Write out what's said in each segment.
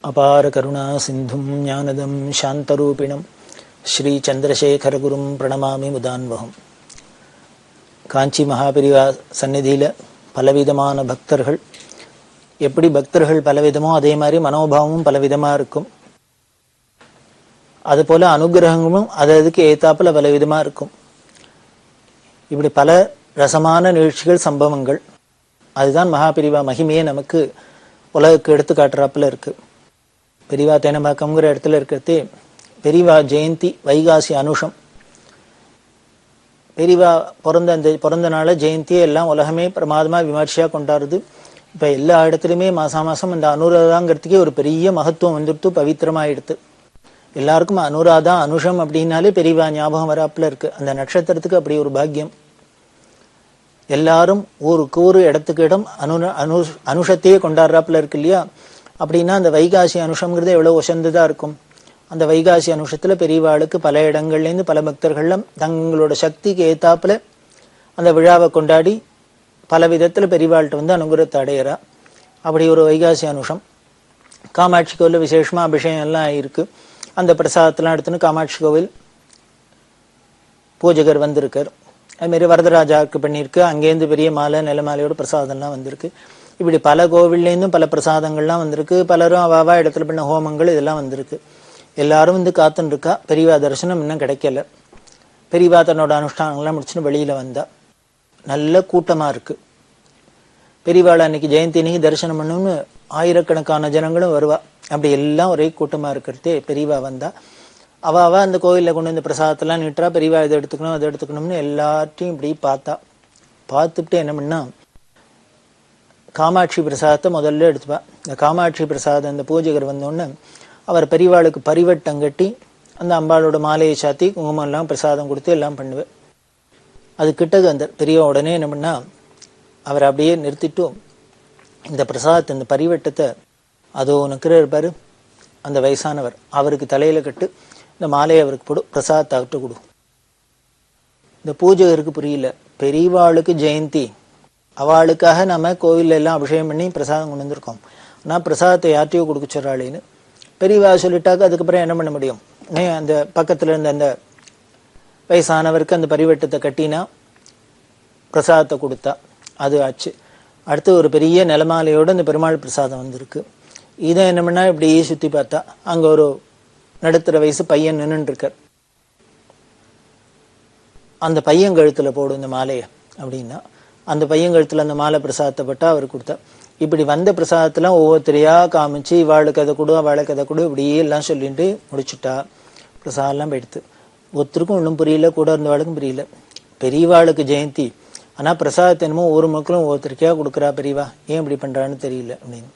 அபார கருணா சிந்தும் ஞானதம் சாந்தரூபிணம் ஸ்ரீ சந்திரசேகரகுரும் பிரணமாமி முதான்வகம். காஞ்சி மகாபெரிவா சந்நிதியில் பலவிதமான பக்தர்கள், எப்படி பக்தர்கள் பலவிதமோ அதே மாதிரி மனோபாவமும் பலவிதமாக இருக்கும். அதுபோல் அனுகிரகங்களும் அதுக்கு ஏத்தாப்புல பலவிதமாக இருக்கும். இப்படி பல ரசமான நிகழ்ச்சிகள், சம்பவங்கள், அதுதான் மகாபெரிவா மகிமையை நமக்கு உலகுக்கு எடுத்து காட்டுறாப்புல இருக்கு. பெரியவா தேனம்பாக்கம்ங்கிற இடத்துல இருக்கிறதே பெரியவா ஜெயந்தி, வைகாசி அனுஷம். பெரியவா பிறந்த நாள ஜெயந்தியை எல்லாம் உலகமே பிரமாதமா விமர்சையா கொண்டாடுது. இப்ப எல்லா இடத்துலையுமே மாசம் அந்த அனுராதாங்கிறதுக்கே ஒரு பெரிய மகத்துவம் வந்துடுத்து, பவித்திரமாயிடுத்து. எல்லாருக்கும் அனுராதா அனுஷம் அப்படின்னாலே பெரியவா ஞாபகம் வராப்புல இருக்கு. அந்த நட்சத்திரத்துக்கு அப்படி ஒரு பாக்கியம். எல்லாரும் ஊருக்கு ஊரு, இடத்துக்கு இடம் அனுஷத்தையே கொண்டாடுறாப்புல இருக்கு இல்லையா? அப்படின்னா அந்த வைகாசி அனுஷம்ங்கிறது எவ்வளவு உசந்ததா இருக்கும். அந்த வைகாசி அனுஷத்துல பெரியவாளுக்கு பல இடங்கள்லேருந்து பல பக்தர்கள்லாம் தங்களோட சக்திக்கு ஏத்தாப்புல அந்த விழாவை கொண்டாடி பல விதத்துல பெரியவாள்கிட்ட அனுகிரகத்தை அடையிறா. அப்படி ஒரு வைகாசி அனுஷம் காமாட்சி கோவில் விசேஷமா அபிஷேகம் எல்லாம் ஆயிருக்கு. அந்த பிரசாதத்தெல்லாம் எடுத்துன்னு காமாட்சி கோவில் பூஜகர் வந்திருக்கார். அதுமாரி வரதராஜாவுக்கு பண்ணியிருக்கு. அங்கேருந்து பெரிய மாலை, நில மாலையோட பிரசாதம்லாம் வந்திருக்கு. இப்படி பல கோவில்லேருந்தும் பல பிரசாதங்கள்லாம் வந்திருக்கு. பலரும் அவாவா இடத்துல பண்ண ஹோமங்கள் இதெல்லாம் வந்திருக்கு. எல்லாரும் காத்துன்னு இருக்கா. பெரியவா தரிசனம் இன்னும் கிடைக்கல. பெரியவா தன்னோட அனுஷ்டானங்கள்லாம் முடிச்சுன்னு வெளியில வந்தா. நல்ல கூட்டமா இருக்கு. பெரியவாளை அன்னைக்கு ஜெயந்தி அன்னைக்கு தரிசனம் பண்ணணும்னு ஆயிரக்கணக்கான ஜனங்களும் வருவா. அப்படி எல்லாம் ஒரே கூட்டமா இருக்கிறதே பெரியவா வந்தா. அவாவா அந்த கோவில்ல கொண்டு வந்து பிரசாதத்தெல்லாம் நீட்டா. பெரியவா இதை எடுத்துக்கணும் அதை எடுத்துக்கணும்னு எல்லாத்தையும் இப்படி பார்த்துட்டு என்ன பண்ணா, காமாட்சி பிரசாதத்தை முதல்ல எடுத்துப்பா. இந்த காமாட்சி பிரசாதம் இந்த பூஜைகர் வந்தோடனே அவர் பெரியவாளுக்கு பரிவட்டம் கட்டி அந்த அம்பாளோட மாலையை சாத்தி குங்குமம் எல்லாம் பிரசாதம் கொடுத்து எல்லாம் பண்ணுவேன். அது கிட்டக்கு அந்த பெரியவா உடனே என்ன பண்ணா, அவர் அப்படியே நிறுத்திட்டு இந்த பிரசாதத்தை, இந்த பரிவட்டத்தை அதோ நிற்கிற இருப்பாரு அந்த வயசானவர், அவருக்கு தலையில கட்டு, இந்த மாலையை அவருக்கு போடு, பிரசாதத்தை அவர்கிட்ட கொடு. இந்த பூஜைகருக்கு புரியல, பெரியவாளுக்கு ஜெயந்தி, அவளுக்காக நம்ம கோவில்ல எல்லாம் அபிஷேகம் பண்ணி பிரசாதம் கொண்டு வந்திருக்கோம். ஆனால் பிரசாதத்தை யார்ட்டையோ கொடுக்க சொல்றாளேன்னு பெரியவா சொல்லிட்டாக்க அதுக்கப்புறம் என்ன பண்ண முடியும்? அந்த பக்கத்துல இருந்த அந்த வயசானவருக்கு அந்த பரிவட்டத்தை கட்டினா பிரசாதத்தை கொடுத்தா, அது ஆச்சு. அடுத்து ஒரு பெரிய நிலமாலையோட அந்த பெருமாள் பிரசாதம் வந்திருக்கு. இதை என்ன பண்ணா இப்படியே சுத்தி பார்த்தா, அங்க ஒரு நடுத்தர வயசு பையன் நின்றுட்டு இருக்கார். அந்த பையன் கழுத்துல போடும் இந்த மாலைய அப்படின்னா, அந்த பையன் கழுத்துல அந்த மாலை பிரசாதத்தை பட்டா அவர் கொடுத்தா. இப்படி வந்த பிரசாதத்தெல்லாம் ஒவ்வொருத்தரையா காமிச்சு, இவாளுக்கு அதை கொடு அவளுக்கு அதை கொடு இப்படியே எல்லாம் சொல்லிட்டு முடிச்சுட்டா. பிரசாதம் எல்லாம் போயிடுத்து. ஒருத்தருக்கும் ஒன்றும் புரியல, கூட இருந்தவாளுக்கும் புரியல. பெரியவாளுக்கு ஜெயந்தி, ஆனா பிரசாதத்தை என்னமோ ஒவ்வொரு மக்களும் ஒவ்வொருத்தருக்கையா கொடுக்குறா. பெரியவா ஏன் இப்படி பண்றான்னு தெரியல அப்படின்னு.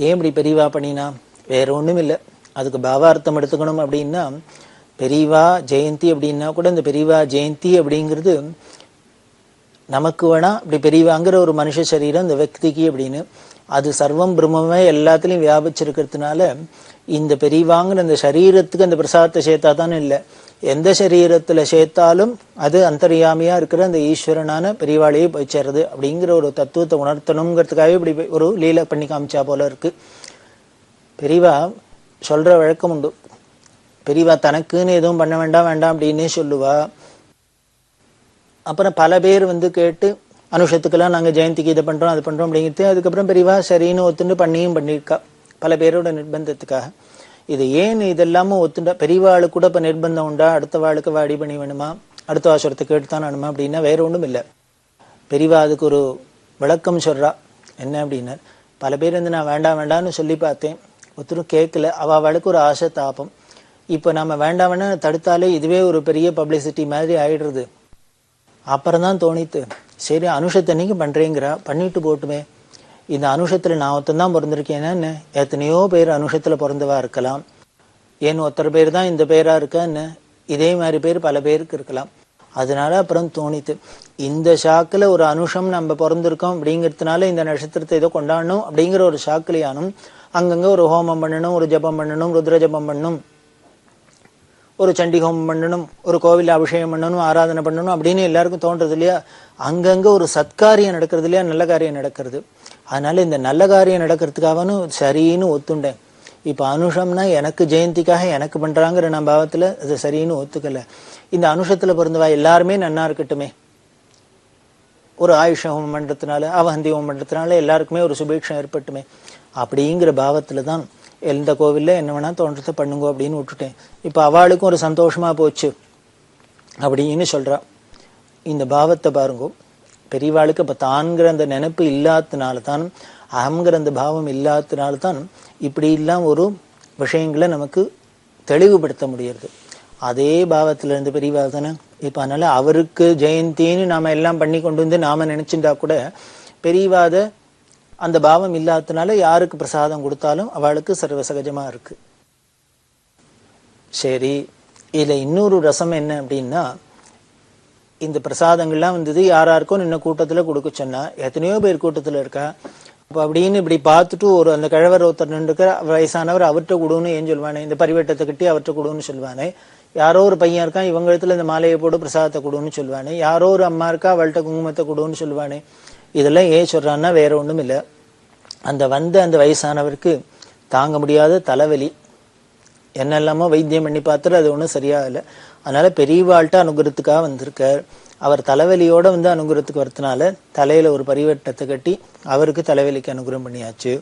ஏன் இப்படி பெரியவா பண்ணினா? வேற ஒண்ணும் இல்லை, அதுக்கு பாவார்த்தம் எடுத்துக்கணும். அப்படின்னா பெரியவா ஜெயந்தி அப்படின்னா கூட இந்த பெரியவா ஜெயந்தி அப்படிங்கிறது நமக்கு வேணா இப்படி பெரியவாங்கிற ஒரு மனுஷ சரீரம் இந்த వ్యక్తిக்கு அப்படின்னு, அது சர்வம் பிரம்மமே எல்லாத்துலயும் வியாபிச்சிருக்கிறதுனால இந்த பெரியவாங்கிற இந்த சரீரத்துக்கு அந்த பிரசாதத்தை சேர்த்தா தானே இல்லை, எந்த சரீரத்துல சேர்த்தாலும் அது அந்தர்யாமியா இருக்கிற அந்த ஈஸ்வரனான பெரியவாளையே போய் சேர்றது அப்படிங்கிற ஒரு தத்துவத்தை உணர்த்தணுங்கிறதுக்காகவே இப்படி ஒரு லீலை பண்ணி காமிச்சா போல இருக்கு. பெரியவா சொல்ற வழக்கம் உண்டு, பெரியவா தனக்குன்னு எதுவும் பண்ண வேண்டாம் அப்படின்னே சொல்லுவா. அப்புறம் பல பேர் கேட்டு அனுஷத்துக்கெல்லாம் நாங்க ஜெயந்திக்கு இதை பண்றோம் அது பண்றோம் அப்படிங்கிறது. அதுக்கப்புறம் பெரியவா சரின்னு ஒத்துண்டு பண்ணியிருக்கா பல பேரோட நிர்பந்தத்துக்காக. இது ஏன் இதெல்லாமும் ஒத்துண்டா? பெரியவாளுக்கு கூட இப்ப நிர்பந்தம் உண்டா? அடுத்த வாளுக்கு வாடி பண்ணி வேணுமா, அடுத்த வாசரத்தை கேட்டுத்தான் வேணுமா அப்படின்னா வேற ஒன்றும் இல்லை. பெரியவா அதுக்கு ஒரு விளக்கம் சொல்றா. என்ன அப்படின்னா, பல பேர் நான் வேண்டாம்னு சொல்லி பார்த்தேன், ஒருத்தரும் கேட்கல. அவளுக்கு ஒரு ஆசை தாபம். இப்ப நம்ம வேண்டாம்னு தடுத்தாலே இதுவே ஒரு பெரிய பப்ளிசிட்டி மாதிரி ஆயிடுறது. அப்புறம் தான் தோணித்து, சரி அனுஷத்தன்னைக்கு பண்றேங்கிறா, பண்ணிட்டு போட்டுமே. இந்த அனுஷத்துல நான் ஒருத்தன் பிறந்திருக்கேன்னு, எத்தனையோ பேர் அனுஷத்துல பிறந்தவா இருக்கலாம். ஏன்னு ஒருத்தர் பேர் தான் இந்த பேரா இருக்கான்னு, இதே மாதிரி பேர் பல பேருக்கு இருக்கலாம். அதனால அப்புறம் தோணித்து, இந்த ஷாக்குல ஒரு அனுஷம் நம்ம பிறந்திருக்கோம் அப்படிங்கிறதுனால இந்த நட்சத்திரத்தை ஏதோ கொண்டாடணும் அப்படிங்கிற ஒரு ஷாக்குலையானும் அங்கங்க ஒரு ஹோமம் பண்ணணும், ஒரு ஜபம் பண்ணணும், ருத்ர ஜபம் பண்ணணும், ஒரு சண்டி ஹோமம் பண்ணணும், ஒரு கோவில் அபிஷேகம் பண்ணணும், ஆராதனை பண்ணணும் அப்படின்னு எல்லாருக்கும் தோன்றது இல்லையா? அங்கங்க ஒரு சத்காரியம் நடக்கிறது இல்லையா, நல்ல காரியம் நடக்கிறது. அதனால இந்த நல்ல காரியம் நடக்கிறதுக்காகனு சரின்னு ஒத்துண்டேன். இப்ப அனுஷம்னா எனக்கு ஜெயந்திக்காக எனக்கு பண்றாங்கிற நான் பாவத்துல அது சரின்னு ஒத்துக்கல. இந்த அனுஷத்துல பிறந்தவா எல்லாருமே நன்னா இருக்கட்டுமே, ஒரு ஆயுஷ ஹோமம் பண்றதுனால அவஹந்தி ஹோமம் பண்றதுனால எல்லாருக்குமே ஒரு சுபீட்சம் ஏற்பட்டுமே அப்படிங்கிற பாவத்துலதான் எந்த கோவில்ல என்ன வேணா தோன்றத்தை பண்ணுங்க அப்படின்னு விட்டுட்டேன். இப்ப அவளுக்கும் ஒரு சந்தோஷமா போச்சு அப்படின்னு சொல்றா. இந்த பாவத்தை பாருங்க, பெரியவாளுக்கு இப்ப தான்கிற அந்த நினைப்பு இல்லாததுனால்தான், அகங்கிற அந்த பாவம் இல்லாததுனால்தான் இப்படி எல்லாம் ஒரு விஷயங்களை நமக்கு தெளிவுபடுத்த முடியாது. அதே பாவத்துல இருந்து பெரியவா தானே. இப்ப அதனால அவருக்கு ஜெயந்தின்னு நாம எல்லாம் பண்ணி கொண்டு வந்து நாம நினைச்சுட்டா கூட பெரியவாத அந்த பாவம் இல்லாததுனால யாருக்கு பிரசாதம் கொடுத்தாலும் அவளுக்கு சர்வசகஜமா இருக்கு. சரி, இதுல இன்னொரு ரசம் என்ன அப்படின்னா, இந்த பிரசாதங்கள்லாம் வந்தது யாராருக்கும் நின்ன கூட்டத்துல கொடுக்க சொன்னா, எத்தனையோ பேர் கூட்டத்துல இருக்கா. அப்ப அப்படின்னு இப்படி பார்த்துட்டு ஒரு அந்த கிழவர் ஒருத்தர் நின்றுக்கிற வயசானவர் அவர்கிட்ட கொடுன்னு ஏன் சொல்லுவானே, இந்த பரிவட்டத்தை கட்டி அவர்கிட்ட கொடுன்னு சொல்லுவானே. யாரோ ஒரு பையன் இருக்கான், இவங்க இடத்துல இந்த மாலையை போட்டு பிரசாதத்தை கொடுன்னு சொல்லுவானே. யாரோ ஒரு அம்மா இருக்கா, அவள்கிட்ட குங்குமத்தை கொடுன்னு சொல்லுவானே. இதெல்லாம் ஏன் சொல்றான்னா வேற ஒண்ணும் இல்லை, அந்த வயசானவருக்கு தாங்க முடியாத தலைவலி, என்னெல்லாமோ வைத்தியம் பண்ணி பார்த்துட்டு அது ஒன்றும் சரியா இல்லை. அதனால பெரியவாள்கிட்ட அனுகிரகத்துக்காக வந்திருக்கார். அவர் தலைவலியோட அனுகிரகத்துக்கு வரதுனால தலையில ஒரு பரிவட்டத்தை கட்டி அவருக்கு தலைவலிக்கு அனுகிரகம் பண்ணியாச்சு.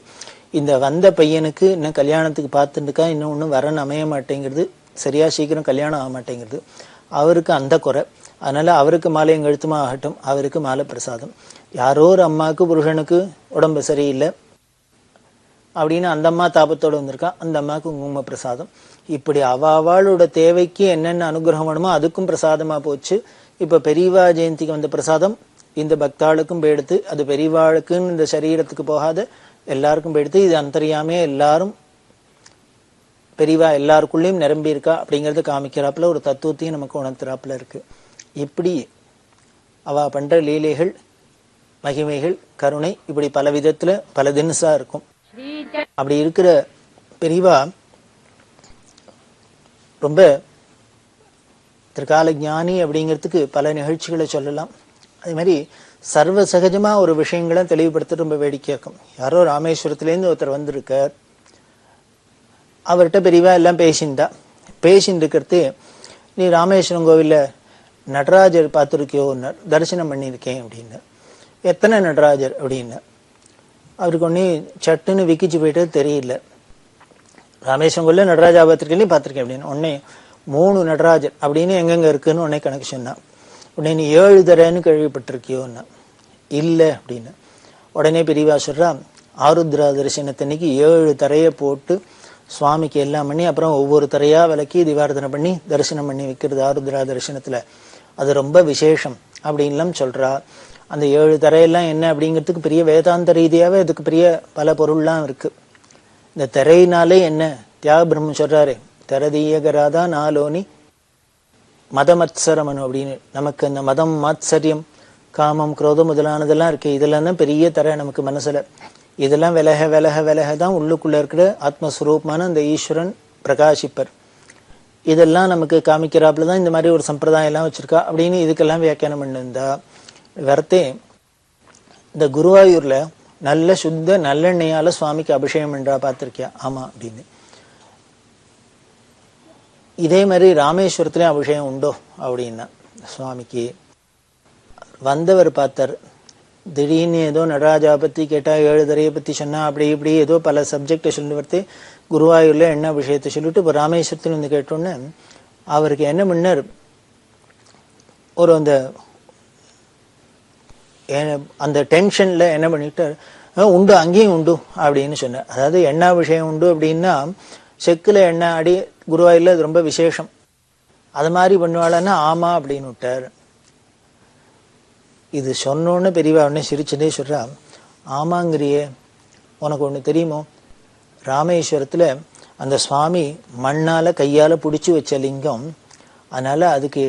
இந்த வந்த பையனுக்கு இன்னும் கல்யாணத்துக்கு பார்த்துட்டுக்கா, இன்னும் ஒன்றும் வரன்னு அமைய மாட்டேங்கிறது, சரியா சீக்கிரம் கல்யாணம் ஆக மாட்டேங்கிறது. அவருக்கு அந்த குறை. அதனால அவருக்கு மாலையும் கழுத்துமா ஆகட்டும், அவருக்கு மாலை பிரசாதம். யாரோ ஒரு அம்மாவுக்கு புருஷனுக்கு உடம்பு சரியில்லை அப்படின்னு அந்த அம்மா தாபத்தோடு வந்திருக்கா, அந்த அம்மாவுக்கு குங்கும பிரசாதம். இப்படி அவளோட தேவைக்கு என்னென்ன அனுகிரகம் வேணுமோ அதுக்கும் பிரசாதமா போச்சு. இப்ப பெரியவா ஜெயந்திக்கு வந்த பிரசாதம் இந்த பக்தாளுக்கும் போயிடுத்து. அது பெரியவாளுக்குன்னு இந்த சரீரத்துக்கு போகாத எல்லாருக்கும் போயிடுத்து. இது அந்தரியாமே எல்லாரும் பெரியவா எல்லாருக்குள்ளேயும் நிரம்பி இருக்கா அப்படிங்கறத காமிக்கிறாப்புல ஒரு தத்துவத்தையும் நமக்கு உணர்த்துறாப்புல இருக்கு. இப்படி அவ பண்ற லீலைகள், மகிமைகள், கருணை இப்படி பல விதத்துல பல தினசா இருக்கும். அப்படி இருக்கிற பெரியவா ரொம்ப திரிகால ஞானி அப்படிங்கிறதுக்கு பல நிகழ்ச்சிகளை சொல்லலாம். அதே மாதிரி சர்வ சகஜமா ஒரு விஷயங்களை தெளிவுபடுத்த ரொம்ப வேடிக்கையா இருக்கும். யாரோ ராமேஸ்வரத்திலேருந்து ஒருத்தர் வந்திருக்கார், அவர்கிட்ட பெரியவா எல்லாம் பேசிட்டு இருக்கிறது, நீ ராமேஸ்வரம் கோவில்ல நடராஜர் பார்த்துருக்கியோன்னார். தரிசனம் பண்ணியிருக்கேன் அப்படின்னு. எத்தனை நடராஜர் அப்படின்னு அவருக்கு ஒன்னே சட்டுன்னு விக்கிச்சு போயிட்டு தெரியல. ராமேஸ்வரம் கோவில்ல நடராஜா பார்த்திருக்கேன் அப்படின்னு. உடனே 3 நடராஜர் அப்படின்னு எங்கெங்க இருக்குன்னு உடனே கணக்கு சொன்னான். உடனே நீ 7 தரன்னு கேள்விப்பட்டிருக்கியோன்னா. இல்லை அப்படின்னு. உடனே பெரியவா சொல்றா, ஆருத்ரா தரிசனத்தன்னைக்கு 7 தரையை போட்டு சுவாமிக்கு எல்லாம் பண்ணி அப்புறம் ஒவ்வொரு தரையா விளக்கி திவார்த்தனை பண்ணி தரிசனம் பண்ணி வைக்கிறது ஆருத்ரா தரிசனத்துல. அது ரொம்ப விசேஷம் அப்படின்லாம் சொல்றா. அந்த 7 தரையெல்லாம் என்ன அப்படிங்கிறதுக்கு பெரிய வேதாந்த ரீதியாவே அதுக்கு பெரிய பல பொருள்லாம் இருக்கு. இந்த திரையினாலே என்ன தியாக பிரம்மம் சொல்றாரு, திரதீயகராதா நாலோனி மதமத்சரமனு அப்படின்னு. நமக்கு அந்த மதம், மாத்சரியம், காமம், குரோதம் முதலானதெல்லாம் இருக்கு. இதெல்லாம் தான் பெரிய தரை நமக்கு மனசுல. இதெல்லாம் விலக விலக விலகதான் உள்ளுக்குள்ள இருக்கிற ஆத்மஸ்வரூபமான அந்த ஈஸ்வரன் பிரகாசிப்பர். இதெல்லாம் நமக்கு காமிக்கிறாப்புலதான் இந்த மாதிரி ஒரு சம்பிரதாயம் எல்லாம் வச்சிருக்கா அப்படின்னு இதுக்கெல்லாம் வியாக்கியானம் பண்ணிருந்தா. வரத்தே இந்த குருவாயூர்ல நல்ல சுத்த நல்லெண்ணெயால சுவாமிக்கு அபிஷேகம் பண்றா, பார்த்திருக்கியா? ஆமா அப்படின்னு. இதே மாதிரி ராமேஸ்வரத்துலயும் அபிஷேகம் உண்டோ அப்படின்னா சுவாமிக்கு வந்தவர் பார்த்தார். திடீர்னு ஏதோ நடராஜா பத்தி கேட்டா, 7 தரையை பத்தி சொன்னா, அப்படி இப்படி ஏதோ பல சப்ஜெக்டை சொல்லி வரத்து குருவாயூர்ல என்ன விஷயத்த சொல்லிட்டு இப்ப ராமேஸ்வரத்துல வந்து கேட்டோன்னு அவருக்கு என்ன பண்ணார், ஒரு அந்த டென்ஷன்ல என்ன பண்ணிட்டார், உண்டு அங்கேயும் உண்டு அப்படின்னு சொன்னார். அதாவது எண்ணெய் விஷயம் உண்டு அப்படின்னா செக்குல எண்ணெய் அடி குருவாயூர்ல அது ரொம்ப விசேஷம். அது மாதிரி பண்ணுவாளன்னா ஆமா அப்படின்னு விட்டார். இது சொன்னோன்னு பெரியவா உடனே சிரிச்சுட்டே சொல்றா, ஆமாங்கிறியே, உனக்கு ஒண்ணு தெரியுமோ, ராமேஸ்வரத்துல அந்த சுவாமி மண்ணால கையால பிடிச்சி வச்ச லிங்கம், அதனால அதுக்கு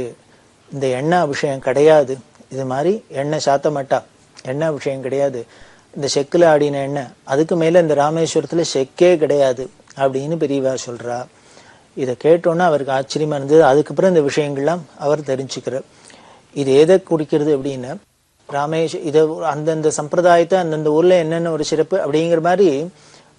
இந்த எண்ணெய் அபிஷேகம் கிடையாது. இது மாதிரி எண்ணெய் சாத்த மாட்டா, எண்ணெய் அபிஷேகம் கிடையாது. இந்த செக்குல ஆடின எண்ணெய், அதுக்கு மேல இந்த ராமேஸ்வரத்துல செக்கே கிடையாது அப்படின்னு பெரியவா சொல்றா. இதை கேட்டோன்னா அவருக்கு ஆச்சரியமா இருந்தது. அதுக்கப்புறம் இந்த விஷயங்கள்லாம் அவர் தெரிஞ்சுக்கிறார். இது எதை குடிக்கிறது அப்படின்னா, இது அந்தந்த சம்பிரதாயத்தை அந்தந்த ஊர்ல என்னென்ன ஒரு சிறப்பு அப்படிங்கிற மாதிரி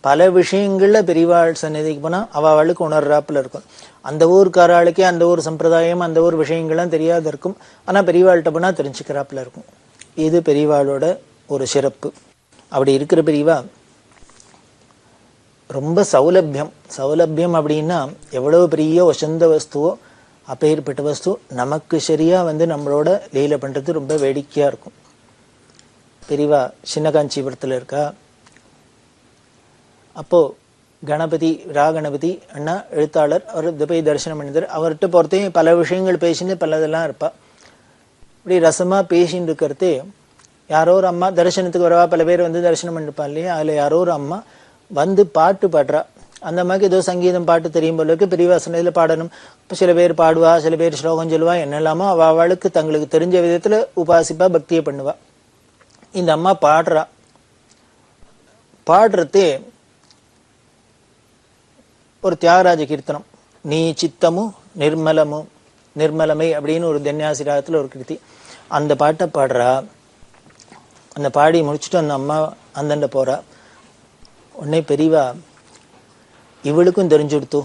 பல விஷயங்கள்ல பெரியவாள் சன்னதிக்கு போனா அவளுக்கு உணர்றாப்புல இருக்கும். அந்த ஊருக்காராளுக்கே அந்த ஊர் சம்பிரதாயம் அந்த ஊர் விஷயங்கள்லாம் தெரியாத இருக்கும். ஆனா பெரியவாள்கிட்ட போனா தெரிஞ்சுக்கிறாப்புல இருக்கும். இது பெரியவாளோட ஒரு சிறப்பு. அப்படி இருக்கிற பெரியவா ரொம்ப சௌலபியம் அப்படின்னா எவ்வளவு பெரிய வசந்த வஸ்துவோ அப்பேற்பட்ட வஸ்து நமக்கு சரியா நம்மளோட லீலை பண்றது ரொம்ப வேடிக்கையா இருக்கும். பெரியவா சின்ன காஞ்சிபுரத்துல இருக்கா. அப்போ கணபதி கணபதி அண்ணா எழுத்தாளர், அவர் போய் தரிசனம் பண்ணிதார். அவர்கிட்ட பொறுத்தையும் பல விஷயங்கள் பேசின்னு பலதெல்லாம் இருப்பா. இப்படி ரசமா பேசின்னு இருக்கிறதே யாரோ ஒரு அம்மா தரிசனத்துக்கு வரவா, பல பேர் தரிசனம் பண்ணிருப்பா இல்லையா, அதுல யாரோ ஒரு அம்மா பாட்டு பாடுறா. அந்த அம்மாவுக்கு ஏதோ சங்கீதம் பாட்டு தெரியும் போலக்கு பெரியவா சன்னதியில பாடணும். இப்போ சில பேர் பாடுவா, சில பேர் ஸ்லோகம் சொல்லுவா, என்னெல்லாமோ அவளுக்கு தங்களுக்கு தெரிஞ்ச விதத்துல உபாசிப்பா, பக்தியை பண்ணுவா. இந்த அம்மா பாடுறதே ஒரு தியாகராஜ கீர்த்தனம், நீ சித்தமும் நிர்மலமை அப்படின்னு ஒரு தன்யாசிராகத்துல ஒரு கிருதி. அந்த பாட்டை பாடுறா. அந்த பாடி முடிச்சுட்டு அந்த அம்மா அந்தண்ட போறா. உடனே பெரியவா இவளுக்கும் தெரிஞ்சுடுத்து,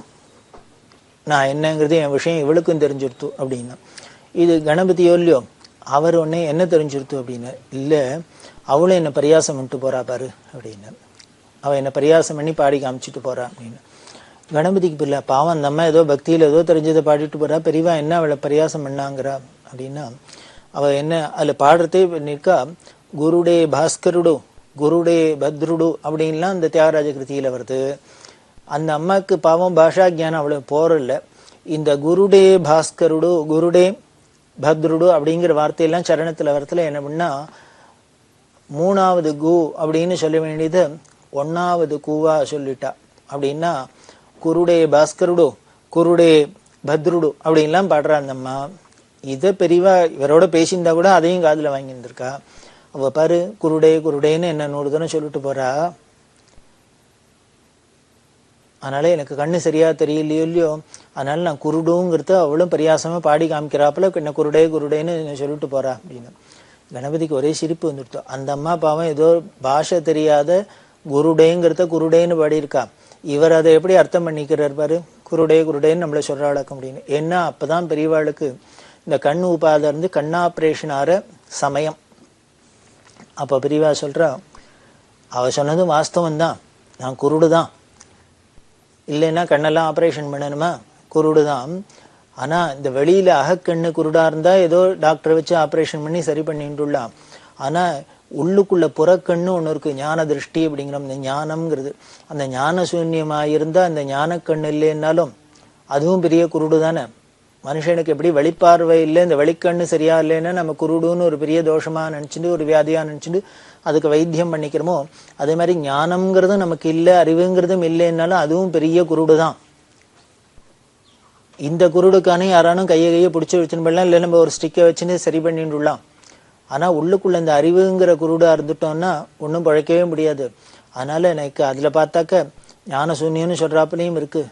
நான் என்னங்கிறது என் விஷயம் இவளுக்கும் தெரிஞ்சுடுத்து அப்படின்னா. இது கணபதியோ இல்லையோ, அவர் உடனே என்ன தெரிஞ்சுடுத்து அப்படின்னு, இல்ல அவளும் என்ன பரியாசம் பண்ணிட்டு போறா பாரு அப்படின்னு. அவ என்ன பரியாசம் பண்ணி பாடி காமிச்சிட்டு போறா அப்படின்னு. கணபதிக்கு பிள்ளை பாவம், அந்த அம்மா ஏதோ பக்தியில ஏதோ தெரிஞ்சதை பாடிட்டு போறா, பெரியவா என்ன அவளை பரியாசம் பண்ணாங்கிறா அப்படின்னா, அவ என்ன அதுல பாடுறதே நிற்கா, குருடே பாஸ்கருடு குருடே பத்ருடு அப்படின்லாம் அந்த தியாகராஜ கிருதியில வருது. அந்த அம்மாவுக்கு பாவம் பாஷா ஜானம் அவ்வளவு போறல. இந்த குருடே பாஸ்கருடு குருடே பத்ருடு அப்படிங்கிற வார்த்தையெல்லாம் சரணத்துல வரத்துல என்ன பண்ணா, மூணாவது கு அப்படின்னு சொல்ல வேண்டியது ஒன்னாவது கூவா சொல்லிட்டா. அப்படின்னா குருடே பாஸ்கருடு குருடே பத்ருடு அப்படின்லாம் பாடுறா அந்த அம்மா. இதை பெரியவா இவரோட பேசியிருந்தா கூட அதையும் காதுல வாங்கியிருந்திருக்கா. அவ பாரு குருடேன்னு என்ன 100 தடவை சொல்லிட்டு போறா. அதனால எனக்கு கண்ணு சரியா தெரியலையோ இல்லையோ, அதனால நான் குருடுங்கிறத அவளும் பரியாசமா பாடி காமிக்கிறாப்புல என்ன குருடேன்னு சொல்லிட்டு போறா அப்படின்னு. கணபதிக்கு ஒரே சிரிப்பு வந்துடுத்து. அந்த அம்மா பாவம் ஏதோ பாஷை தெரியாத குருடேங்கிறத குருடேன்னு பாடியிருக்கா. இவர் அதை எப்படி அர்த்தம் பண்ணிக்கிறார் பாரு, குருடேன்னு நம்மள சொல்றாளாக்க அப்படின்னு. ஏன்னா அப்பதான் பெரியவாளுக்கு இந்த கண்ணு உபாதை இருந்து கண்ணாபரேஷன் ஆற சமயம். அப்ப பெரியவா சொல்றா, அவ சொன்னதும் வாஸ்தவம் தான், நான் குருடுதான், இல்லைன்னா கண்ணெல்லாம் ஆபரேஷன் பண்ணணுமா, குருடுதான். ஆனா இந்த வெளியில அகக்கண்ணு குருடா இருந்தா ஏதோ டாக்டரை வச்சு ஆபரேஷன் பண்ணி சரி பண்ணிட்டுலாம். ஆனா உள்ளுக்குள்ள புறக்கண்ணு ஒண்ணு இருக்கு, ஞான திருஷ்டி அப்படிங்கிற இந்த ஞானம்ங்கிறது. அந்த ஞான சூன்யமா இருந்தா அந்த ஞான கண்ணு இல்லைன்னாலும் அதுவும் பெரிய குருடு தானே. மனுஷனுக்கு எப்படி வெளிப்பார்வை இல்லை, இந்த வெளிக்கண்ணு சரியா இல்லைன்னா நம்ம குருடுன்னு ஒரு பெரிய தோஷமா நினைச்சுட்டு ஒரு வியாதியா நினைச்சுட்டு அதுக்கு வைத்தியம் பண்ணிக்கிறோமோ, அதே மாதிரி ஞானம்ங்கிறதும் நமக்கு இல்லை, அறிவுங்கிறதும் இல்லைன்னாலும் அதுவும் பெரிய குருடு தான். இந்த குருடுக்கானே யாரானும் கையை பிடிச்சி வச்சுன்னு போடலாம், இல்லை நம்ம ஒரு ஸ்டிக்கை வச்சுன்னு சரி பண்ணிட்டுலாம். ஆனா உள்ளுக்குள்ள இந்த அறிவுங்கிற குருடா இருந்துட்டோம்னா ஒன்றும் பழைக்கவே முடியாது. அதனால எனக்கு அதுல பார்த்தாக்க ஞான சூன்யம்னு சொல்றாப்புலையும் இருக்கு.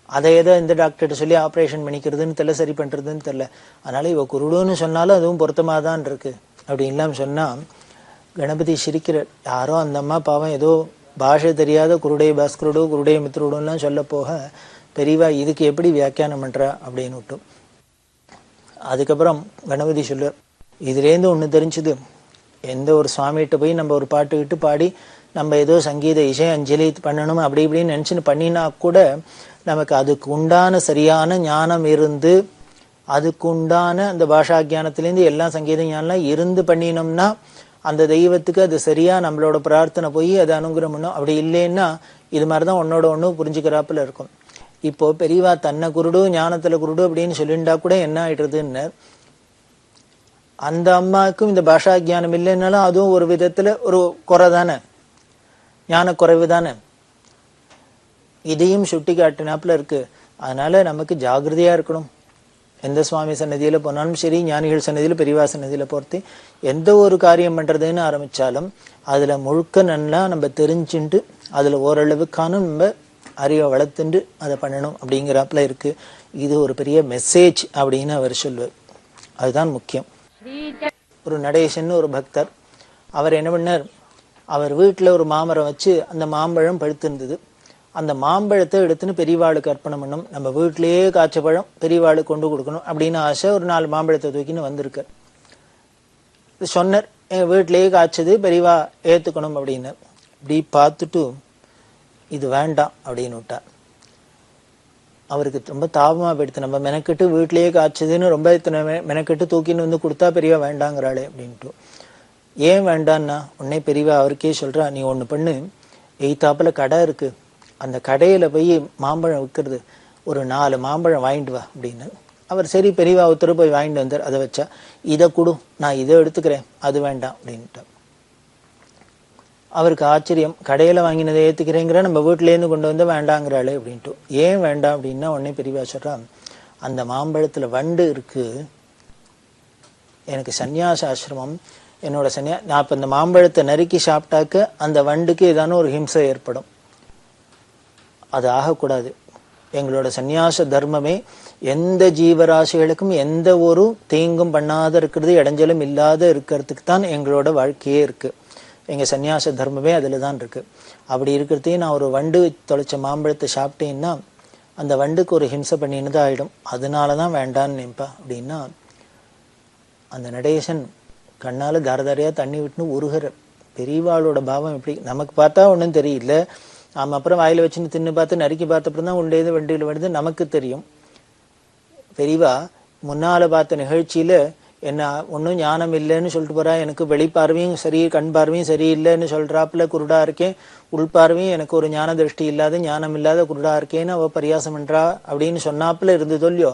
அதை ஏதோ இந்த டாக்டர்கிட்ட சொல்லி ஆப்ரேஷன் பண்ணிக்கிறதுன்னு தெரியல, சரி பண்றதுன்னு தெரியல. அதனால இவ குருடுன்னு சொன்னாலும் அதுவும் பொருத்தமாதான் இருக்கு அப்படின்லாம் சொன்னா கணபதி சிரிக்கிற. யாரோ அந்த அம்மா பாவம் ஏதோ பாஷை தெரியாத குருடே பாஸ்கருடோ குருடே மித்ருடோலாம் சொல்ல போக பெரியவா இதுக்கு எப்படி வியாக்கியானம் பண்றா அப்படின்னு விட்டோம். அதுக்கப்புறம் கணபதி சொல்ல, இதுலேருந்து ஒண்ணு தெரிஞ்சுது, எந்த ஒரு சுவாமிகிட்ட போய் நம்ம ஒரு பாட்டுக்கிட்டு பாடி நம்ம ஏதோ சங்கீத இசை அஞ்சலி பண்ணணும் அப்படி இப்படின்னு நினைச்சுன்னு பண்ணினா கூட நமக்கு அதுக்கு உண்டான சரியான ஞானம் இருந்து அதுக்கு உண்டான அந்த பாஷா ஜானத்திலேருந்து எல்லாம் சங்கீத ஞானம் இருந்து பண்ணினோம்னா அந்த தெய்வத்துக்கு அது சரியா நம்மளோட பிரார்த்தனை போய் அதை அனுகிரகம் பண்ணும். அப்படி இல்லைன்னா இது மாதிரிதான் ஒன்னோட ஒண்ணு புரிஞ்சுக்கிறாப்புல இருக்கும். இப்போ பெரியவா தன்னை குருடு ஞானத்துல குருடு அப்படின்னு சொல்லிண்டா கூட என்ன ஆயிடுறதுன்னு, அந்த அம்மாவுக்கும் இந்த பாஷா ஜானம் இல்லைன்னாலும் அதுவும் ஒரு விதத்துல ஒரு குறை தானே, ஞான குறைவு தானே. இதையும் சுட்டி காட்டினாப்புல இருக்கு. அதனால நமக்கு ஜாகிரதையா இருக்கணும். எந்த சுவாமி சன்னதியில போனாலும் சரி, ஞானிகள் சன்னதியில பெரியவா சன்னதியில பொறுத்து எந்த ஒரு காரியம் பண்றதுன்னு ஆரம்பிச்சாலும் அதுல முழுக்க நல்லா நம்ம தெரிஞ்சுட்டு அதுல ஓரளவுக்கான நம்ம அறிவை வளர்த்துண்டு அதை பண்ணணும் அப்படிங்கிறாப்புல இருக்கு. இது ஒரு பெரிய மெசேஜ் அப்படின்னு அவர் சொல்லுவார். அதுதான் முக்கியம். ஒரு நடேசன் ஒரு பக்தர். அவர் என்ன பண்ணார், அவர் வீட்டில் ஒரு மாமரம் வச்சு அந்த மாம்பழம் பழுத்திருந்தது. அந்த மாம்பழத்தை எடுத்துன்னு பெரியவாளுக்கு அர்ப்பணம் பண்ணணும், நம்ம வீட்டிலேயே காய்ச்ச பழம் பெரியவாளுக்கு கொண்டு கொடுக்கணும் அப்படின்னு ஆசை. ஒரு 4 மாம்பழத்தை தூக்கின்னு வந்திருக்கார். சொன்னார், எங்க வீட்டிலேயே காய்ச்சது, பெரியவா ஏத்துக்கணும் அப்படின்னு. இப்படி பார்த்துட்டு இது வேண்டாம் அப்படின்னு விட்டார். அவருக்கு ரொம்ப தாபமா போயிடுத்து, நம்ம மெனக்கெட்டு வீட்டிலேயே காய்ச்சதுன்னு ரொம்ப மெனக்கெட்டு தூக்கின்னு வந்து கொடுத்தா பெரியவா வேண்டாங்கிறாளே அப்படின்ட்டு. ஏன் வேண்டான்னா உடனே பெரியவா அவருக்கே சொல்றா, நீ ஒண்ணு பண்ணு, எய்தாப்புல கடை இருக்கு, அந்த கடையில போய் மாம்பழம் விற்கிறது, ஒரு 4 மாம்பழம் வாங்கிட்டு வா அப்படின்னு. அவர் சரி பெரியவா ஒருத்தர் போய் வாங்கிட்டு வந்தார். அதை வச்சா, இதை கொடு, நான் இதை எடுத்துக்கிறேன், அது வேண்டாம் அப்படின்ட்டு. அவருக்கு ஆச்சரியம், கடையில வாங்கினதை ஏத்துக்கிறேங்கிற, நம்ம வீட்டுல இருந்து கொண்டு வந்து வேண்டாங்கிறாளே அப்படின்ட்டு. ஏன் வேண்டாம் அப்படின்னா உடனே பெரியவா சொல்றா, அந்த மாம்பழத்துல வண்டு இருக்கு, எனக்கு சந்நியாச ஆசிரமம், என்னோட நான் இப்ப இந்த மாம்பழத்தை நறுக்கி சாப்பிட்டாக்க அந்த வண்டுக்கு ஏதான ஒரு ஹிம்சை ஏற்படும், அது ஆகக்கூடாது. எங்களோட சந்நியாச தர்மமே எந்த ஜீவராசிகளுக்கும் எந்த ஒரு தீங்கும் பண்ணாத இருக்கிறது, இடைஞ்சலும் இல்லாத இருக்கிறதுக்கு தான் எங்களோட வாழ்க்கையே இருக்கு. எங்க சந்நியாச தர்மமே அதுல தான் இருக்கு. அப்படி இருக்கிறதையும் நான் ஒரு வண்டு தொலைச்ச மாம்பழத்தை சாப்பிட்டேன்னா அந்த வண்டுக்கு ஒரு ஹிம்சை பண்ணினது ஆயிடும், அதனாலதான் வேண்டான்னு நினைப்பா அப்படின்னா. அந்த நடேசன் கண்ணால தாரதாரியா தண்ணி விட்டுன்னு உருகிற. பெரியவாளோட பாவம் எப்படி நமக்கு பார்த்தா ஒன்றும் தெரியல, நாம அப்புறம் வாயில வச்சுன்னு தின்னு பார்த்து நறுக்கி பார்த்தப்பறம் தான் உள்ளேது வண்டியில் வருது நமக்கு தெரியும். பெரியவா முன்னால பார்த்த நிகழ்ச்சியில என்ன ஒன்றும் ஞானம் இல்லைன்னு சொல்லிட்டு போறா, எனக்கு வெளிப்பார்வையும் சரி கண் பார்வையும் சரியில்லைன்னு சொல்றாப்புல குருடா இருக்கேன், உள்பார்வையும் எனக்கு ஒரு ஞான திருஷ்டி இல்லாத ஞானம் இல்லாத குருடா இருக்கேன்னு அவ பரியாசம் பண்றா அப்படின்னு சொன்னாப்புல இருந்ததோ இல்லையோ.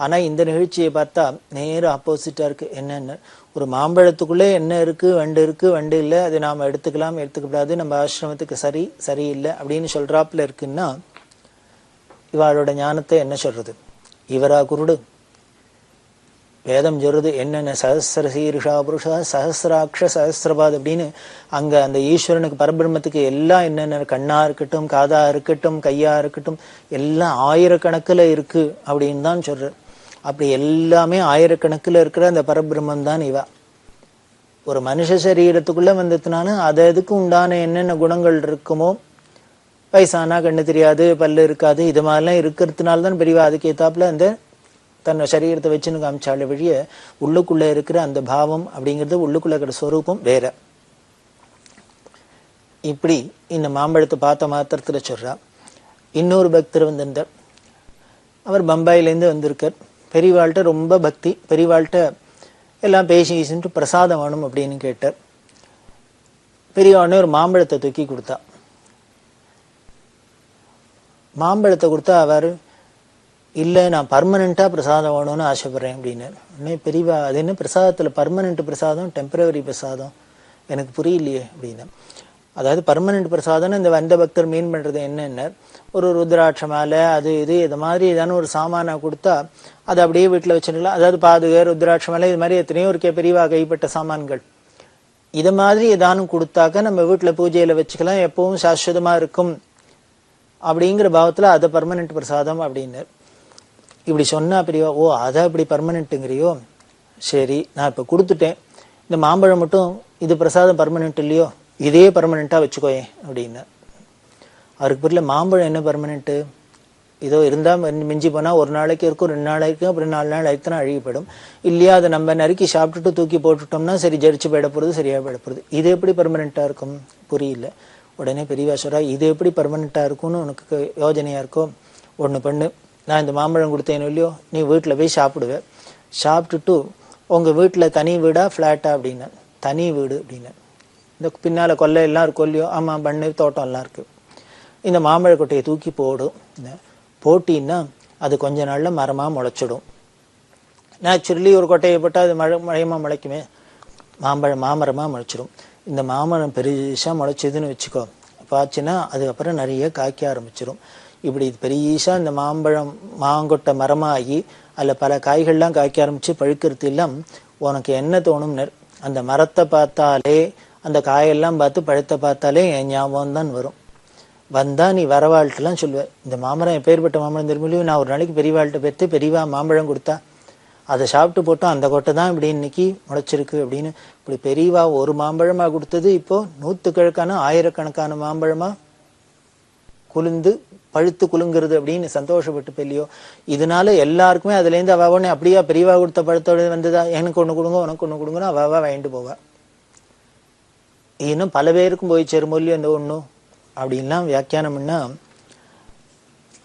ஆனா இந்த நிகழ்ச்சியை பார்த்தா நேரம் ஆப்போசிட்டா இருக்கு. என்னன்னு, ஒரு மாம்பழத்துக்குள்ளே என்ன இருக்கு, வண்டு இருக்கு, வண்டு இல்லை, அது நாம எடுத்துக்கலாம் எடுத்துக்கூடாது, நம்ம ஆசிரமத்துக்கு சரி சரியில்லை அப்படின்னு சொல்றாப்புல இருக்குன்னா இவாளோட ஞானத்தை என்ன சொல்றது? இவரா குருடு? வேதம் சொல்றது என்னென்ன, சஹஸ்ர சீருஷா புருஷா சஹஸ்ராட்ச சஹஸ்ரபாத் அப்படின்னு. அங்க அந்த ஈஸ்வரனுக்கு பரபிரம்மத்துக்கு எல்லாம் என்னென்ன, கண்ணா இருக்கட்டும், காதா இருக்கட்டும், கையா இருக்கட்டும், எல்லாம் ஆயிரக்கணக்கில் இருக்கு அப்படின்னு தான் சொல்ற. அப்படி எல்லாமே ஆயிரக்கணக்கில் இருக்கிற அந்த பரபிரம்மம் தான் இவா. ஒரு மனுஷ சரீரத்துக்குள்ள வந்ததுனால அது அதுக்கு உண்டான என்னென்ன குணங்கள் இருக்குமோ, வயசானா கண்ணு தெரியாது, பல்லு இருக்காது, இது மாதிரிலாம் இருக்கிறதுனால தான் பெரியவா அதுக்கு ஏத்தாப்புல அந்த தன்னை சரீரத்தை வச்சுன்னு காமிச்சால வழிய உள்ளுக்குள்ள இருக்கிற அந்த பாவம் அப்படிங்கிறது உள்ளுக்குள்ள இருக்கிற ஸ்வரூபம் வேற. இப்படி இந்த மாம்பழத்தை பார்த்த மாத்திரத்துல சொல்றா. இன்னொரு பக்தர் வந்திருந்தார். அவர் பம்பாயிலேருந்து வந்திருக்கார். பெரியவாள்கிட்ட ரொம்ப பக்தி, பெரியவாள்கிட்ட எல்லாம் பேசிட்டு பிரசாதம் வேணும் அப்படின்னு கேட்டார். பெரியவாள்னே ஒரு மாம்பழத்தை தூக்கி கொடுத்தா. மாம்பழத்தை கொடுத்தா அவர், இல்லை நான் பர்மனண்டா பிரசாதம் வேணும்னு ஆசைப்படுறேன் அப்படின்னு. உடனே பெரியவா, அது என்ன பிரசாதத்துல பர்மனன்ட் பிரசாதம் டெம்பரவரி பிரசாதம் எனக்கு புரியலையே அப்படின்னு. அதாவது பர்மனன்ட் பிரசாதம்னு இந்த வந்த பக்தர் மீன் பண்றது என்னென்ன, ஒரு ருத்ராட்ச மாலை அது இது மாதிரி ஏதான ஒரு சாமானா கொடுத்தா அது அப்படியே வீட்டுல வச்சுக்கலாம். அதாவது பாதுகா, ருத்ராட்ச மாலை, இது மாதிரி எத்தனையோ இருக்கே பெரியவா கைப்பட்ட சாமான்கள். இதை மாதிரி ஏதானும் கொடுத்தாக்க நம்ம வீட்டுல பூஜையில வச்சுக்கலாம், எப்பவும் சாஸ்வதமா இருக்கும் அப்படிங்கிற பாவத்துல அதை பர்மனன்ட் பிரசாதம் அப்படின்னு. இப்படி சொன்னா பெரியவா, ஓ அதை அப்படி பர்மனன்ட்டுங்கிறியோ, சரி நான் இப்ப கொடுத்துட்டேன், இந்த மாம்பழம் மட்டும் இது பிரசாதம் பர்மனன்ட் இல்லையோ, இதே பர்மனண்டா வச்சுக்கோயே அப்படின்னு. அவருக்கு புரியல, மாம்பழம் என்ன பர்மனன்ட், இதோ இருந்தா மிஞ்சி போனா ஒரு நாளைக்கு இருக்கும், 2 நாளைக்கு, அப்புறம் 4 நாள் ஆயிடுத்துனா அழுகி போயிடும். இல்லையா அதை நம்ம நறுக்கி சாப்பிட்டுட்டு தூக்கி போட்டுட்டோம்னா சரி ஜரிச்சு போயிட போறது, சரியா போயிட போறது, இது எப்படி பர்மனண்டா இருக்கும் புரியல. உடனே பெரியவா சொல்றா, இது எப்படி பர்மனண்டா இருக்கும்னு உனக்கு யோஜனையா இருக்கோ, ஒண்ணு பண்ணு, நான் இந்த மாம்பழம் கொடுத்தேன் இல்லையோ, நீ வீட்டுல போய் சாப்பிடுவேன், சாப்பிட்டுட்டு உங்க வீட்டுல தனி வீடா பிளாட்டா அப்படின்னு. தனி வீடு அப்படின்னு. இந்த பின்னால கொல்லை எல்லாம் இருக்கும் இல்லையோ, ஆமா பண்ணு தோட்டம் எல்லாம் இருக்கு, இந்த மாம்பழ கொட்டையை தூக்கி போடும், போட்டின்னா அது கொஞ்ச நாள்ல மரமா முளைச்சிடும். நேச்சுரலி ஒரு கொட்டையை போட்டா அது மழையமா முளைக்குமே, மாமரமா முளைச்சிடும். இந்த மாமரம் பெருசா முளைச்சதுன்னு வச்சுக்கோ, பாச்சுன்னா அதுக்கப்புறம் நிறைய காய்க்க ஆரம்பிச்சிடும். இப்படி பெரியசா இந்த மாம்பழம் மாங்கொட்டை மரமாகி அதுல பல காய்கள்லாம் காய்க்க ஆரம்பிச்சு பழுக்கிறது எல்லாம் உனக்கு என்ன தோணும்னு, அந்த மரத்தை பார்த்தாலே அந்த காயெல்லாம் பார்த்து பழத்தை பார்த்தாலே என் ஞாபகம் தான் வரும். வந்தா நீ வரவாழ்கிட்டலாம் சொல்லுவேன், இந்த மாமரம் எப்பேற்பட்ட மாமரம் தெரியுமோ, நான் ஒரு நாளைக்கு பெரியவாழ்கிட்ட பெற்று பெரியவா மாம்பழம் கொடுத்தா அதை சாப்பிட்டு போட்டோம், அந்த கொட்டை தான் இப்படி இன்னைக்கு முளைச்சிருக்கு அப்படின்னு. இப்படி பெரியவா ஒரு மாம்பழமா கொடுத்தது இப்போ நூற்றுக்கணக்கான ஆயிரக்கணக்கான மாம்பழமா குலுந்து பழுத்து குலுங்குறது அப்படின்னு சந்தோஷப்பட்டு பெல்லையோ. இதனால எல்லாருக்குமே அதுல இருந்து அவ ஒண்ணு அப்படியா பெரியவா கொடுத்த பழத்தோட வந்ததா, எனக்கு ஒண்ணு கொடுங்க உனக்கு ஒண்ணு கொடுங்கன்னு அவ வாங்கிட்டு போவா. இன்னும் பல பேருக்கும் போய் சேருமொழியோ இந்த ஒண்ணும் அப்படின்லாம் வியாக்கியானம்னா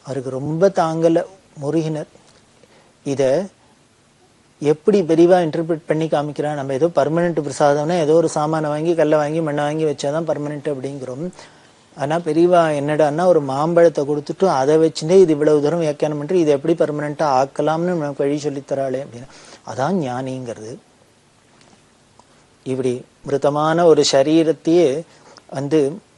அவருக்கு ரொம்ப தாங்கல முருகினர். இத எப்படி பெரியவா இன்டர்பிரட் பண்ணி காமிக்கிறான். நம்ம ஏதோ பர்மனெண்ட் பிரசாதம்னா ஏதோ ஒரு சாமானை வாங்கி கல்லை வாங்கி மண்ணை வாங்கி வச்சாதான் பர்மனெண்ட் அப்படிங்கிறோம். ஆனா பெரியவா என்னடான்னா ஒரு மாம்பழத்தை கொடுத்துட்டு அதை வச்சுட்டே இது இவ்வளவு தூரம் வியாக்கியானம் பண்ணி இதை எப்படி பர்மனெண்டா ஆக்கலாம்னு நமக்கு வழி சொல்லித்தராளே அப்படின்னு. அதான் ஞானிங்கிறது. இப்படி மிருதமான ஒரு சரீரத்தையே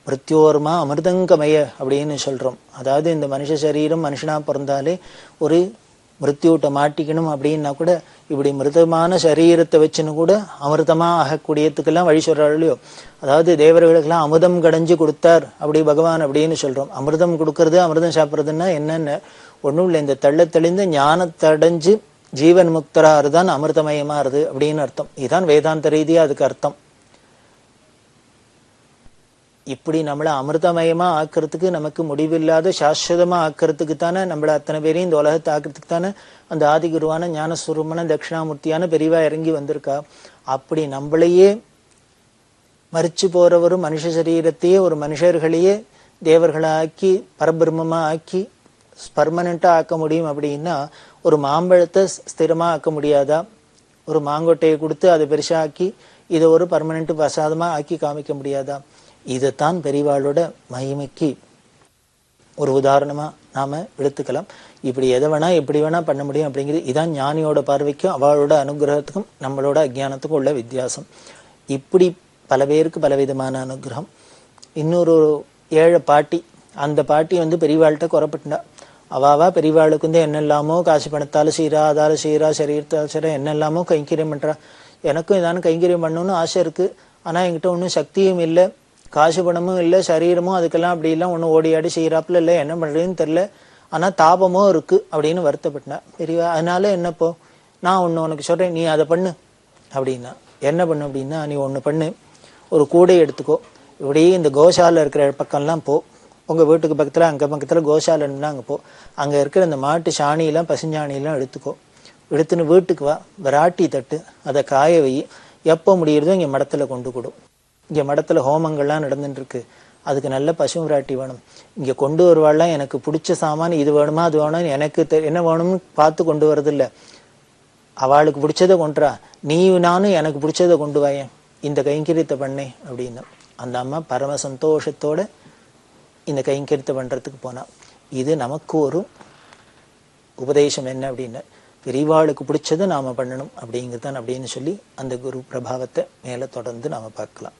மிருத்யோர்மா அமிர்தங்கமய அப்படின்னு சொல்றோம். அதாவது இந்த மனுஷ சரீரம் மனுஷனா பிறந்தாலே ஒரு மிருத்யூட்ட மாட்டிக்கணும் அப்படின்னா கூட இப்படி மிருதமான சரீரத்தை வச்சுன்னு கூட அமிர்தமா ஆகக்கூடியதுக்கெல்லாம் வழி சொல்றாள் இல்லையோ. அதாவது தேவர்களுக்கெல்லாம் அமுதம் கடைஞ்சு கொடுத்தார் அப்படி பகவான் அப்படின்னு சொல்றோம். அமிர்தம் கொடுக்கறது அமிர்தம் சாப்பிட்றதுன்னா என்னென்ன ஒண்ணும் இல்லை, இந்த தள்ள தெளிந்த ஞானத்தடைஞ்சு ஜீவன் முக்தராருதான் அமிர்தமயமாறுது அப்படின்னு அர்த்தம். இதுதான் வேதாந்த ரீதியா அதுக்கு அர்த்தம். இப்படி நம்மளை அமிர்தமயமா ஆக்கிறதுக்கு நமக்கு முடிவில்லாத சாஸ்வதமா ஆக்கிறதுக்கு தானே நம்மள அத்தனை பேரையும் இந்த உலகத்தை ஆக்கிறதுக்கு தானே அந்த ஆதிகுருவான ஞானஸ்வரூபமான தட்சிணாமூர்த்தியான பெரியவா இறங்கி வந்திருக்கா. அப்படி நம்மளையே மறிச்சு போறவரும் மனுஷ சரீரத்தையே ஒரு மனுஷர்களையே தேவர்களாக்கி பரபிரம்மமா ஆக்கி பர்மனண்டா ஆக்க முடியும் அப்படின்னா ஒரு மாம்பழத்தை ஸ்திரமா ஆக்க முடியாதா? ஒரு மாங்கொட்டையை கொடுத்து அதை பெருசாக்கி இதை ஒரு பர்மனண்ட் பிரசாதமா ஆக்கி காமிக்க முடியாதா? இதைத்தான் பெரியவாளோட மகிமைக்கு ஒரு உதாரணமா நாம எடுத்துக்கலாம். இப்படி எதை வேணா எப்படி வேணா பண்ண முடியும் அப்படிங்கிறது இதான் ஞானியோட பார்வைக்கும் அவளோட அனுகிரகத்துக்கும் நம்மளோட அஜ்ஞானத்துக்கும் உள்ள வித்தியாசம். இப்படி பல பேருக்கு பலவிதமான அனுகிரகம். இன்னொரு ஏழை பாட்டி, அந்த பாட்டி பெரியவாள்கிட்ட குறப்பட்டுண்டா. அவாவா பெரியவாளுக்கு என்னெல்லாமோ காசு பணத்தால செய்யறா, அதால செய்யறா, சரீரத்தால் செய்யறா, என்னெல்லாமோ கைங்கரியம் பண்றா. எனக்கும் இதான கைங்கரியம் பண்ணணும்னு ஆசை இருக்கு. ஆனா என்கிட்ட ஒன்றும் சக்தியும் இல்லை, காசு பணமும் இல்லை, சரீரமும் அதுக்கெல்லாம் அப்படி எல்லாம் ஒன்றும் ஓடியாடி செய்யறாப்புல இல்லை, என்ன பண்றதுன்னு தெரியல. ஆனா தாபமும் இருக்கு அப்படின்னு வருத்தப்பட்டா பெரியவா. அதனால என்னப்போ நான் ஒண்ணு உனக்கு சொல்றேன், நீ அதை பண்ணு அப்படின்னா. என்ன பண்ணு அப்படின்னா, நீ ஒண்ணு பண்ணு, ஒரு கூடை எடுத்துக்கோ, இப்படியே இந்த கோசாலை இருக்கிற பக்கம்லாம் போ, உங்க வீட்டுக்கு பக்கத்துல அங்க பக்கத்துல கோசாலைன்னா அங்க போ, அங்க இருக்கிற இந்த மாட்டு சாணியெல்லாம் பசுஞ்சாணியெல்லாம் எடுத்துக்கோ, எடுத்துன்னு வீட்டுக்கு வா, விராட்டி தட்டு, அதை காய வை, எப்போ முடியறதோ இங்க மடத்துல கொண்டு கொடு. இங்க மடத்துல ஹோமங்கள்லாம் நடந்துட்டு இருக்கு, அதுக்கு நல்ல பசு விராட்டி வேணும். இங்க கொண்டு வருவாள்லாம் எனக்கு பிடிச்ச சாமான் இது வேணுமா அது வேணும், எனக்கு என்ன வேணும்னு பார்த்து கொண்டு வரதில்ல, அவளுக்கு பிடிச்சதை கொண்டுறா, நீ நானும் எனக்கு பிடிச்சதை கொண்டு வாயேன், இந்த கைங்கரியத்தை பண்ணேன் அப்படின்னு. அந்த அம்மா பரம சந்தோஷத்தோட இந்த கைங்கரியத்தை பண்றதுக்கு போனா. இது நமக்கு ஒரு உபதேசம் என்ன அப்படின்னு, பெரியவாளுக்கு பிடிச்சதை நாம பண்ணணும் அப்படிங்கிறதான் அப்படின்னு சொல்லி அந்த குரு பிரபாவத்தை மேல தொடர்ந்து நாம பார்க்கலாம்.